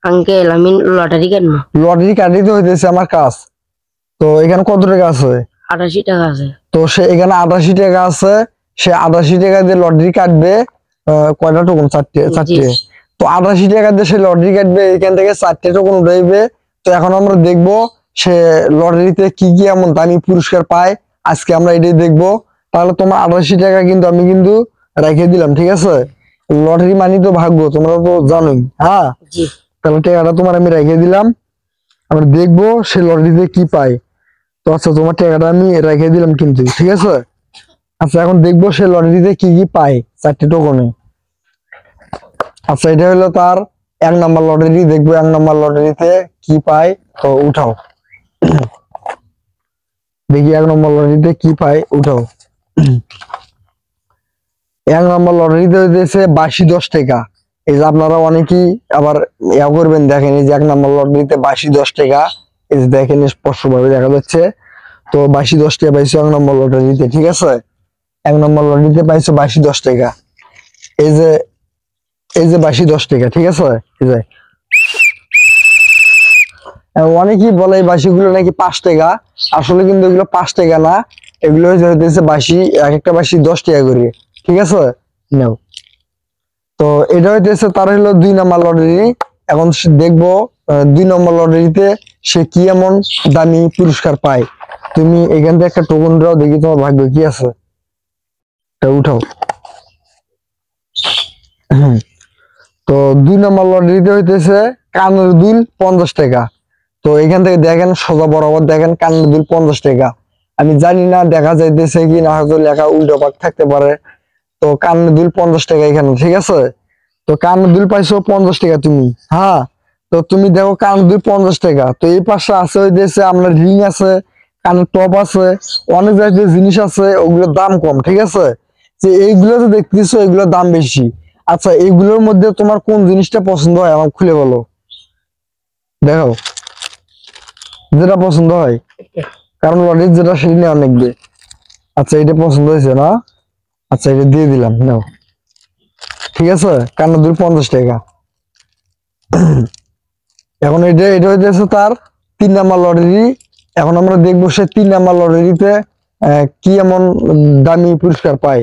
Uncle আমি lottery কাটবো। Lottery কাটিতে হইতেছে আমার কাজ। তো এখানে কত টাকা আছে? 88 টাকা আছে। তো সে এখানে 88 টাকা আছে, সে 88 টাকা দিয়ে লটারি কাটবে। কয়টা টোকন? চারটে। তো 88 টাকা দিয়ে সে লটারি কাটবে, এখান থেকে 4টে টোকন উঠাইবে। তো এখন আমরা দেখবো সে লটারিতে কি কি এমন দামি পুরস্কার পায়, আজকে আমরা এটাই দেখবো। তাহলে তোমার 88 টাকা কিন্তু আমি কিন্তু রেখে দিলাম, ঠিক আছে? লটারি মানি তো ভাগ্য, তোমরা তো জানোই। হ্যাঁ, তাহলে টাকাটা তোমার আমি রেখে দিলাম। আমরা দেখবো সে লটারিতে কি পায়। তো আচ্ছা, তোমার টাকাটা আমি রেখে দিলাম কিন্তু, ঠিক আছে? আচ্ছা, এখন দেখবো সে লটারিতে কি কি পায় 4টে টোকনে। আচ্ছা, এটা হলো তার 1 নম্বর লটারি। দেখবো 1 নম্বর লটারিতে কি পায়। তো উঠাও, দেখি 1 নম্বর লটারিতে কি পায়, উঠাও। 1 নম্বর লটারিতে হইতেছে 82 টাকা। এই যে আপনারা অনেকেই আবার ইয়া করবেন, দেখেন এই যে 1 নম্বর লটারিতে 82 টাকা। এই যে দেখেন স্পষ্ট ভাবে দেখা যাচ্ছে। তো 82 টাকা পাইছো 1 নম্বর লটারিতে, ঠিক আছে? 1 নম্বর লটারিতে পাইছো 82 টাকা। এই যে 82 টাকা, ঠিক আছে? এই যে অনেকেই বলে এই বাসিগুলো নাকি 5 টাকা। আসলে কিন্তু এগুলো 5 টাকা না, এগুলো হইতেছে বাসি। এক একটা বাসি 10 টাকা করে, ঠিক আছে? নাও। তো এটা হইতেছে তার হলো 2 নম্বর লটারি। এখন দেখবো 2 নম্বর লটারিতে সে কি এমন দামি পুরস্কার পায়। তুমি এখান থেকে একটা টোকন দাও, দেখি তোমার ভাগ্য কি আছে। উঠাও। তো 2 নম্বর লটারিতে হইতেছে কানের দুল 50 টাকা। তো এখান থেকে দেখেন সোজা বরাবর দেখেন কানের দুল 50 টাকা। আমি জানি না দেখা যাইতেছে কি না, হয়তো লেখা উল্টো পাক থাকতে পারে। তো কানের দুল 50 টাকা এখানে, ঠিক আছে? তো কানের দুল পাইছো 50 টাকা তুমি। হ্যাঁ, তো তুমি দেখো কানের দুল 50 টাকা। তো এই পাশে আছে হইতেছে আপনার রিং আছে, কানের টপ আছে, অনেক জাতীয় জিনিস আছে, ওগুলোর দাম কম, ঠিক আছে? যে এইগুলো যে দেখতেছো এগুলোর দাম বেশি। আচ্ছা, এইগুলোর মধ্যে তোমার কোন জিনিসটা পছন্দ হয় আমার খুলে বলো, দেখো যেটা পছন্দ হয়, কারণ লটারি যেটা সেটা নেওয়া নেকবে। আচ্ছা, এটা পছন্দ হয়েছে না? আচ্ছা, এটা দিয়ে দিলাম, নাও, ঠিক আছে? কানের দুল 50 টাকা। এখন এটা হইতেছে তার 3 নম্বর লটারি। এখন আমরা দেখবো সে 3 নম্বর লটারিতে কি এমন দামি পুরস্কার পায়।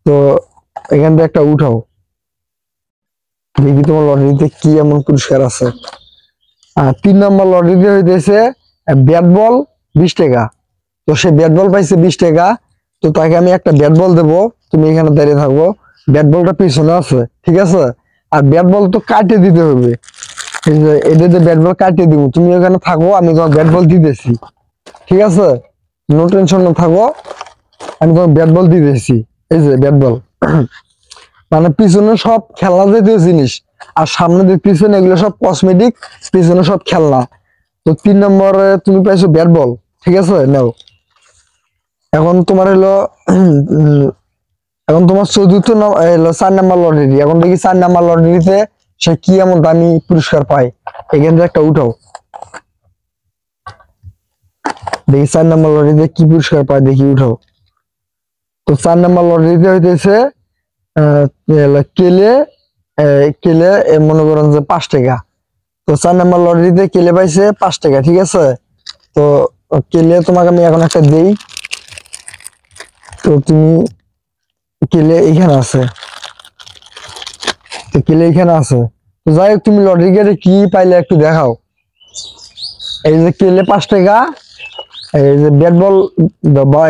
তো এখান থেকে একটা উঠাও, দেখি তোমার লটারিতে কি এমন পুরস্কার আছে। 3 নম্বর লটারিতে হইতেছে ব্যাট বল 20 টাকা। তো সে ব্যাট বল পাইছে 20 টাকা। তো তাকে আমি একটা ব্যাট বল দেবো, তুমি এখানে দাঁড়িয়ে থাকবো। ব্যাট বলটা পিছনে আছে, ঠিক আছে? আর ব্যাট বল তো কাটিয়ে দিতে হবে। এই যে এটাতে ব্যাট বল কাটিয়ে দিব, তুমি ওখানে থাকো, আমি তোমার ব্যাট বল দিতেছি, ঠিক আছে? নো টেনশন না, থাকো, আমি তোমার ব্যাট বল দিতেছি। এই যে ব্যাট বল, মানে পিছনে সব খেলনা জাতীয় জিনিস, আর সামনে দেখতেছেন এগুলো সব কসমেটিক, পিছনে সব খেলনা। তো 3 নম্বরে তুমি পাইছো ব্যাট বল, ঠিক আছে? নাও। এখন তোমার হলো এখন তোমার চতুর্থ হলো 4 নম্বর লটারি। এখন দেখি 4 নম্বর লটারিতে সে কি এমন দামি পুরস্কার পায়। এখান থেকে একটা উঠাও, দেখি 4 নম্বর লটারিতে কি পুরস্কার পায়, দেখি উঠাও। তো 4 নম্বর লটারিতে হইতেছে কেলে কেলে মনে করেন যে 5 টাকা। তো 4 নম্বর লটারিতে কেলে পাইছে 5 টাকা, ঠিক আছে? তো কেলে তোমাকে আমি এখন একটা দেই। তো তুমি কেলে এখানে আছে, তো কেলে এখানে আছে। তো যাই হোক, তুমি লটারি কেটে কি পাইলে একটু দেখাও। এই যে কেলে 5 টাকা, এই যে ব্যাট বল,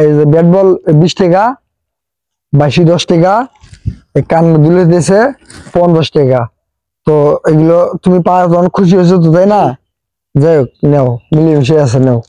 এই যে ব্যাট বল 20 টাকা, 10 টাকা, এই কান দুলে দিয়েছে 50 টাকা। তো এগুলো তুমি পাওয়ার তখন খুশি হয়েছো তো, তাই না? যাই হোক, নাও, মিলিমিশে আছে, নাও।